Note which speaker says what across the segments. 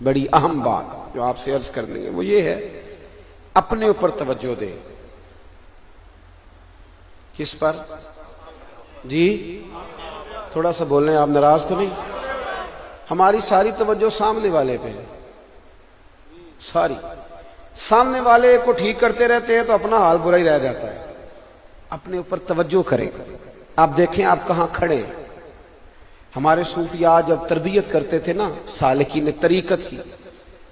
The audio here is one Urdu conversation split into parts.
Speaker 1: بڑی اہم بات جو آپ سے عرض کرنی ہے وہ یہ ہے، اپنے اوپر توجہ دے۔ کس پر؟ جی تھوڑا سا بولیں، آپ ناراض تو نہیں؟ ہماری ساری توجہ سامنے والے پہ ہے، ساری سامنے والے کو ٹھیک کرتے رہتے ہیں تو اپنا حال برا ہی رہ جاتا ہے۔ اپنے اوپر توجہ کریں۔ آپ دیکھیں آپ کہاں کھڑے ہیں۔ ہمارے صوفیاء جب تربیت کرتے تھے نا سالکین طریقت کی،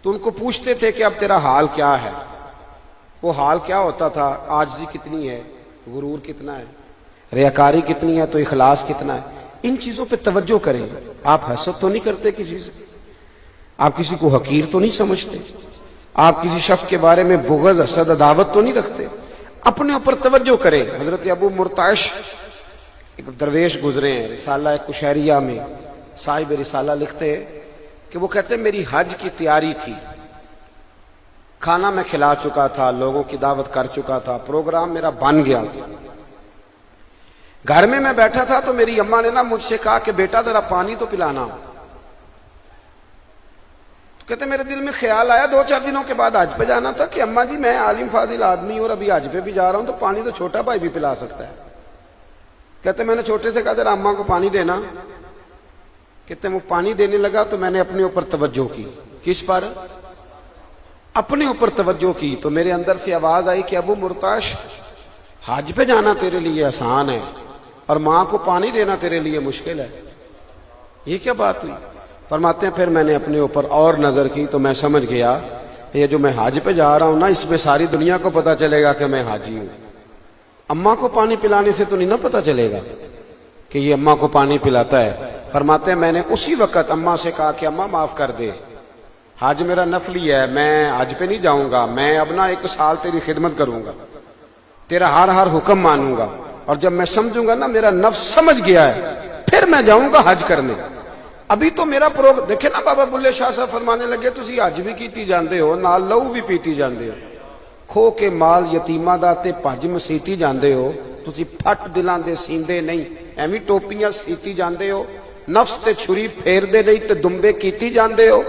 Speaker 1: تو ان کو پوچھتے تھے کہ اب تیرا حال کیا ہے؟ وہ حال کیا ہوتا تھا؟ عاجزی کتنی ہے، غرور کتنا ہے، ریاکاری کتنی ہے، تو اخلاص کتنا ہے۔ ان چیزوں پہ توجہ کریں۔ آپ حسد تو نہیں کرتے کسی سے، آپ کسی کو حقیر تو نہیں سمجھتے، آپ کسی شخص کے بارے میں بغض حسد عداوت تو نہیں رکھتے۔ اپنے اوپر توجہ کریں۔ حضرت ابو مرتعش ایک درویش گزرے ہیں رسالہ کشیریہ میں، صاحب رسالہ لکھتے ہیں کہ وہ کہتے ہیں میری حج کی تیاری تھی، کھانا میں کھلا چکا تھا، لوگوں کی دعوت کر چکا تھا، پروگرام میرا بن گیا تھا۔ گھر میں بیٹھا تھا تو میری اماں نے نا مجھ سے کہا کہ بیٹا ذرا پانی تو پلانا۔ تو کہتے میرے دل میں خیال آیا 2-4 دنوں کے بعد حج پہ جانا تھا کہ اماں جی میں عالم فاضل آدمی اور ابھی حج پہ بھی جا رہا ہوں تو پانی تو چھوٹا بھائی بھی پلا سکتا ہے۔ کہتے میں نے چھوٹے سے کہا ذرا اماں کو پانی دینا۔ کہتے وہ پانی دینے لگا تو میں نے اپنے اوپر توجہ کی۔ کس پر؟ اپنے اوپر توجہ کی تو میرے اندر سے آواز آئی کہ ابو مرتعش حج پہ جانا تیرے لیے آسان ہے اور ماں کو پانی دینا تیرے لیے مشکل ہے، یہ کیا بات ہوئی؟ فرماتے ہیں پھر میں نے اپنے اوپر اور نظر کی تو میں سمجھ گیا یہ جو میں حج پہ جا رہا ہوں نا اس میں ساری دنیا کو پتا چلے گا کہ میں حاجی ہوں۔ اماں کو پانی پلانے سے تو نہیں نہ پتا چلے گا کہ یہ اماں کو پانی پلاتا ہے۔ فرماتے ہیں میں نے اسی وقت اماں سے کہا کہ اماں معاف کر دے، حج میرا نفلی ہے، میں حج پہ نہیں جاؤں گا، میں اب نا 1 سال تیری خدمت کروں گا، تیرا ہر حکم مانوں گا، اور جب میں سمجھوں گا نا میرا نفس سمجھ گیا ہے پھر میں جاؤں گا حج کرنے۔ ابھی تو میرا دیکھیں نا بابا بلے شاہ صاحب فرمانے لگے تسی حج بھی کیتی جاندے ہو، نال لہو بھی پیتی جاندے ہو، کھو کے مال یتیماں دا تے پج مسیتی جاندے ہو، تسی پھٹ دلاں دے سیندے نہیں، ایویں ٹوپیاں سیتی جاندے ہو، نفس تے چھری پھیر دے نہیں تے دمبے کیتی جاندے ہو،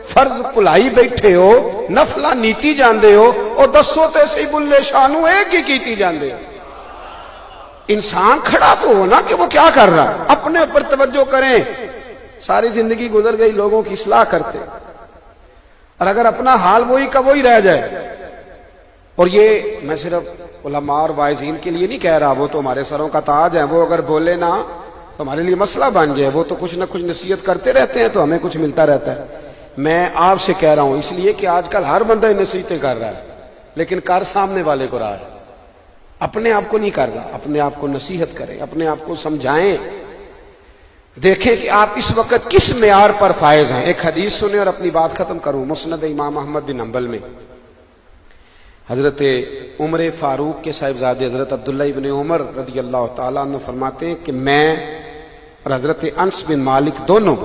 Speaker 1: فرض بھلائی بیٹھے ہو، نفلا نیتی جاندے ہو، اور دسو تے سی بلے شاہ نو ایک ہی کیتی جاندے ہو۔ انسان کھڑا تو ہونا کہ وہ کیا کر رہا ہے۔ اپنے اوپر توجہ کریں۔ ساری زندگی گزر گئی لوگوں کی اصلاح کرتے، اور اگر اپنا حال وہی کا وہی رہ جائے، اور یہ میں صرف علماء اور واعظین کے لیے نہیں کہہ رہا، وہ تو ہمارے سروں کا تاج ہیں، وہ اگر بولے نا تو ہمارے لیے مسئلہ بن جائے، وہ تو کچھ نہ کچھ نصیحت کرتے رہتے ہیں تو ہمیں کچھ ملتا رہتا ہے۔ میں آپ سے کہہ رہا ہوں اس لیے کہ آج کل ہر بندہ نصیحتیں کر رہا ہے لیکن کر سامنے والے کو رہا ہے، اپنے آپ کو نہیں کر رہا۔ اپنے آپ کو نصیحت کریں، اپنے آپ کو سمجھائیں، دیکھیں کہ آپ اس وقت کس معیار پر فائز ہیں۔ ایک حدیث سنیں اور اپنی بات ختم کروں۔ مسند امام احمد بن حنبل میں حضرت عمر فاروق کے صاحبزادے حضرت عبداللہ ابن عمر رضی اللہ تعالیٰ عنہ فرماتے ہیں کہ میں اور حضرت انس بن مالک دونوں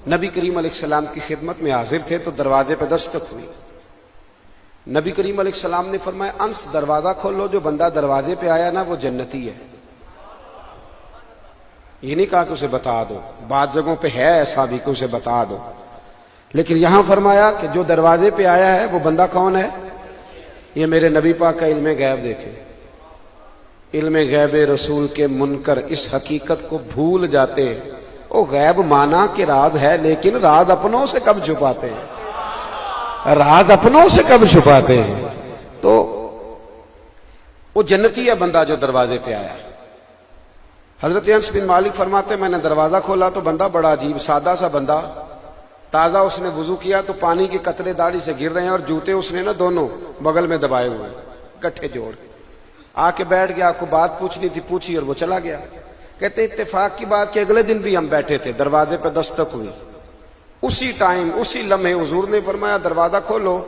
Speaker 1: نبی کریم علیہ السلام کی خدمت میں حاضر تھے تو دروازے پہ دستک ہوئی۔ نبی کریم علیہ السلام نے فرمایا انس دروازہ کھولو، جو بندہ دروازے پہ آیا نا وہ جنتی ہے۔ یہ نہیں کہا کہ اسے بتا دو، بعض جگہوں پہ ہے ایسا بھی کہ اسے بتا دو، لیکن یہاں فرمایا کہ جو دروازے پہ آیا ہے وہ بندہ کون ہے؟ یہ میرے نبی پاک کا علم غیب دیکھیں، علم غیب رسول کے منکر اس حقیقت کو بھول جاتے ہیں۔ وہ غیب مانا کہ راز ہے لیکن راز اپنوں سے کب چھپاتے ہیں، راز اپنوں سے کب چھپاتے ہیں۔ تو وہ جنتی ہے بندہ جو دروازے پہ آیا ہے۔ حضرت انس بن مالک فرماتے میں نے دروازہ کھولا تو بندہ بڑا عجیب سادہ سا بندہ، تازہ اس نے وضو کیا تو پانی کے قطرے داڑھی سے گر رہے ہیں، اور جوتے اس نے نا دونوں بغل میں دبائے ہوئے کٹھے جوڑ کے آ کے بیٹھ گیا۔ آپ کو بات پوچھنی تھی پوچھی اور وہ چلا گیا۔ کہتے اتفاق کی بات کہ اگلے دن بھی ہم بیٹھے تھے، دروازے پہ دستک ہوئی، اسی ٹائم اسی لمحے حضور نے فرمایا دروازہ کھولو،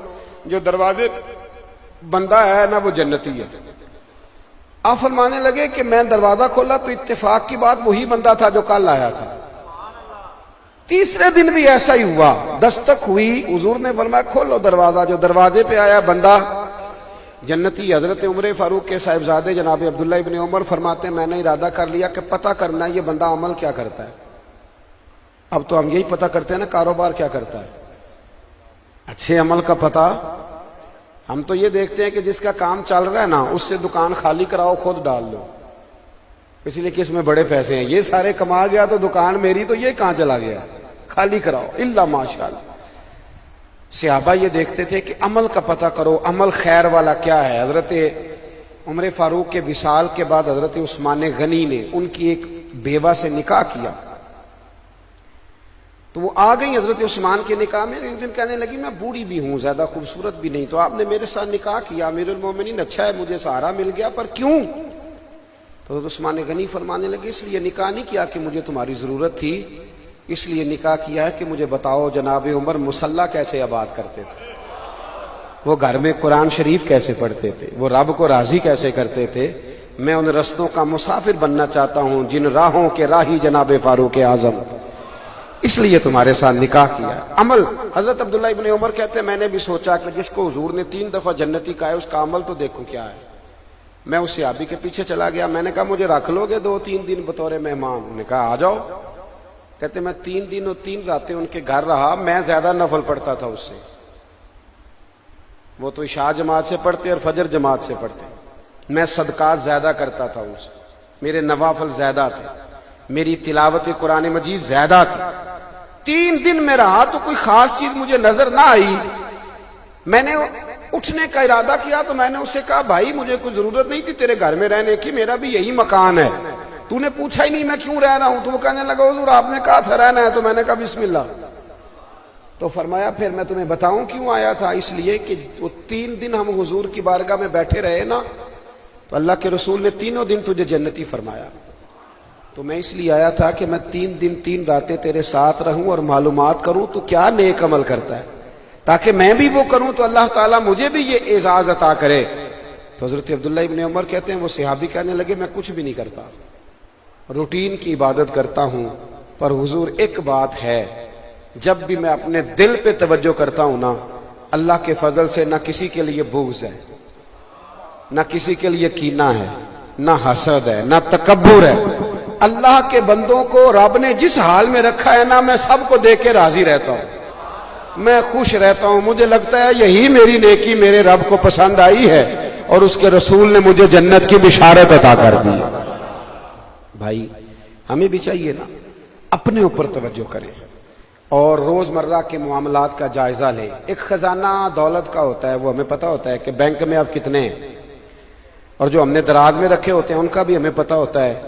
Speaker 1: جو دروازے بندہ ہے نا وہ جنتی ہے۔ آپ فرمانے لگے کہ میں دروازہ کھولا تو اتفاق کی بات وہی بندہ تھا جو کل آیا تھا۔ تیسرے دن بھی ایسا ہی ہوا، دستک ہوئی، حضور نے فرمایا کھولو دروازہ، جو دروازے پہ آیا بندہ جنتی۔ حضرت عمر فاروق کے صاحبزادے جناب عبداللہ ابن عمر فرماتے ہیں میں نے ارادہ کر لیا کہ پتہ کرنا ہے یہ بندہ عمل کیا کرتا ہے۔ اب تو ہم یہی پتہ کرتے ہیں نا کاروبار کیا کرتا ہے، اچھے عمل کا پتہ ہم تو یہ دیکھتے ہیں کہ جس کا کام چل رہا ہے نا اس سے دکان خالی کراؤ خود ڈال لو، اس لیے کہ اس میں بڑے پیسے ہیں، یہ سارے کما گیا تو دکان میری تو یہ کہاں چلا گیا، خالی کراؤ الا ماشاءاللہ۔ صحابہ یہ دیکھتے تھے کہ عمل کا پتہ کرو، عمل خیر والا کیا ہے۔ حضرت عمر فاروق کے وصال کے بعد حضرت عثمان غنی نے ان کی ایک بیوہ سے نکاح کیا، تو وہ آ گئی حضرت عثمان کے نکاح میں۔ ایک دن کہنے لگی میں بوڑھی بھی ہوں، زیادہ خوبصورت بھی نہیں، تو آپ نے میرے ساتھ نکاح کیا، امیر المومنین اچھا ہے مجھے سہارا مل گیا، پر کیوں؟ تو حضرت عثمان غنی فرمانے لگے اس لیے نکاح نہیں کیا کہ مجھے تمہاری ضرورت تھی، اس لیے نکاح کیا ہے کہ مجھے بتاؤ جناب عمر مصلی کیسے آباد کرتے تھے، وہ گھر میں قرآن شریف کیسے پڑھتے تھے، وہ رب کو راضی کیسے کرتے تھے۔ میں ان رستوں کا مسافر بننا چاہتا ہوں جن راہوں کے راہی جناب فاروق اعظم، اس لیے تمہارے ساتھ نکاح کیا ہے۔ عمل حضرت عبداللہ ابن عمر کہتے ہیں میں نے بھی سوچا کہ جس کو حضور نے 3 دفعہ جنتی کہا ہے اس کا عمل تو دیکھو کیا ہے۔ میں اس صحابی کے پیچھے چلا گیا، میں نے کہا مجھے رکھ لو گے 2-3 دن بطور مہمان؟ انہوں نے کہا آ جاؤ۔ کہتے میں 3 دن اور 3 راتیں ان کے گھر رہا، میں زیادہ نفل پڑھتا تھا اس سے، وہ تو عشاء جماعت سے پڑھتے اور فجر جماعت سے پڑھتے، میں صدقات زیادہ کرتا تھا اس سے، میرے نوافل زیادہ تھے، میری تلاوت قرآن مجید زیادہ تھی۔ 3 دن میں رہا تو کوئی خاص چیز مجھے نظر نہ آئی، میں نے اٹھنے کا ارادہ کیا تو میں نے اسے کہا بھائی مجھے کوئی ضرورت نہیں تھی تیرے گھر میں رہنے کی، میرا بھی یہی مکان ہے، تو نے پوچھا ہی نہیں میں کیوں رہ رہا ہوں۔ تو وہ کہنے لگا حضور آپ نے کہا تھا رہنا ہے، تو میں نے کہا بسم اللہ۔ تو فرمایا پھر میں تمہیں بتاؤں کیوں آیا تھا، اس لیے کہ وہ 3 دن ہم حضور کی بارگاہ میں بیٹھے رہے نا، تو اللہ کے رسول نے تینوں دن تجھے جنتی فرمایا، تو میں اس لیے آیا تھا کہ میں 3 دن 3 راتیں تیرے ساتھ رہوں اور معلومات کروں تو کیا نیک عمل کرتا ہے، تاکہ میں بھی وہ کروں تو اللہ تعالیٰ مجھے بھی یہ اعزاز عطا کرے۔ تو حضرت عبداللہ ابن عمر کہتے ہیں وہ صحابی کہنے لگے میں کچھ بھی نہیں کرتا، روٹین کی عبادت کرتا ہوں، پر حضور ایک بات ہے، جب بھی میں اپنے دل پہ توجہ کرتا ہوں نا، اللہ کے فضل سے نہ کسی کے لیے بغض ہے، نہ کسی کے لیے کینہ ہے، نہ حسد ہے، نہ تکبر ہے۔ اللہ کے بندوں کو رب نے جس حال میں رکھا ہے نا، میں سب کو دیکھ کے راضی رہتا ہوں، میں خوش رہتا ہوں، مجھے لگتا ہے یہی میری نیکی میرے رب کو پسند آئی ہے اور اس کے رسول نے مجھے جنت کی بشارت عطا کر دی۔ بھائی ہمیں بھی چاہیے نا اپنے اوپر توجہ کریں اور روزمرہ کے معاملات کا جائزہ لیں۔ ایک خزانہ دولت کا ہوتا ہے، وہ ہمیں پتہ ہوتا ہے کہ بینک میں اب کتنے ہیں، اور جو ہم نے دراز میں رکھے ہوتے ہیں ان کا بھی ہمیں پتہ ہوتا ہے،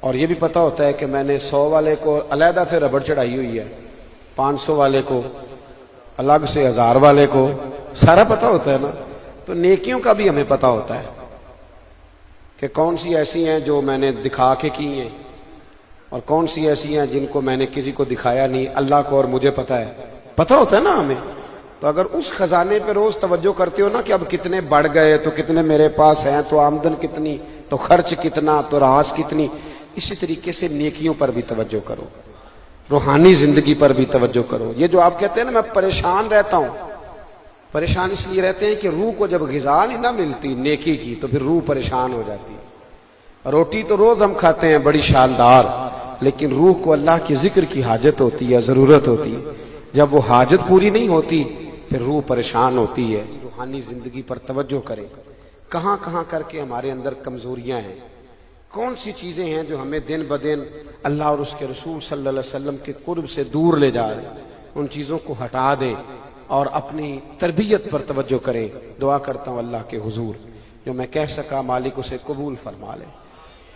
Speaker 1: اور یہ بھی پتہ ہوتا ہے کہ میں نے 100 والے کو علیحدہ سے ربڑ چڑھائی ہوئی ہے، 500 والے کو الگ سے، 1000 والے کو، سارا پتہ ہوتا ہے نا۔ تو نیکیوں کا بھی ہمیں پتہ ہوتا ہے کہ کون سی ایسی ہیں جو میں نے دکھا کے کی ہیں اور کون سی ایسی ہیں جن کو میں نے کسی کو دکھایا نہیں، اللہ کو اور مجھے پتہ ہے، پتہ ہوتا ہے نا ہمیں۔ تو اگر اس خزانے پہ روز توجہ کرتے ہو نا کہ اب کتنے بڑھ گئے، تو کتنے میرے پاس ہیں، تو آمدن کتنی، تو خرچ کتنا، تو راس کتنی، اسی طریقے سے نیکیوں پر بھی توجہ کرو، روحانی زندگی پر بھی توجہ کرو۔ یہ جو آپ کہتے ہیں نا میں پریشان رہتا ہوں، پریشان اس لیے رہتے ہیں کہ روح کو جب غذا نہیں نہ ملتی نیکی کی تو پھر روح پریشان ہو جاتی ہے۔ روٹی تو روز ہم کھاتے ہیں بڑی شاندار، لیکن روح کو اللہ کے ذکر کی حاجت ہوتی ہے، ضرورت ہوتی ہے، جب وہ حاجت پوری نہیں ہوتی پھر روح پریشان ہوتی ہے۔ روحانی زندگی پر توجہ کریں، کہاں کہاں کر کے ہمارے اندر کمزوریاں ہیں، کون سی چیزیں ہیں جو ہمیں دن بدن اللہ اور اس کے رسول صلی اللہ علیہ وسلم کے قرب سے دور لے جا رہے ہیں، ان چیزوں کو ہٹا دیں اور اپنی تربیت پر توجہ کریں۔ دعا کرتا ہوں اللہ کے حضور جو میں کہہ سکا مالک اسے قبول فرما لے،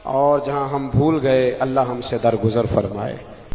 Speaker 1: اور جہاں ہم بھول گئے اللہ ہم سے درگزر فرمائے۔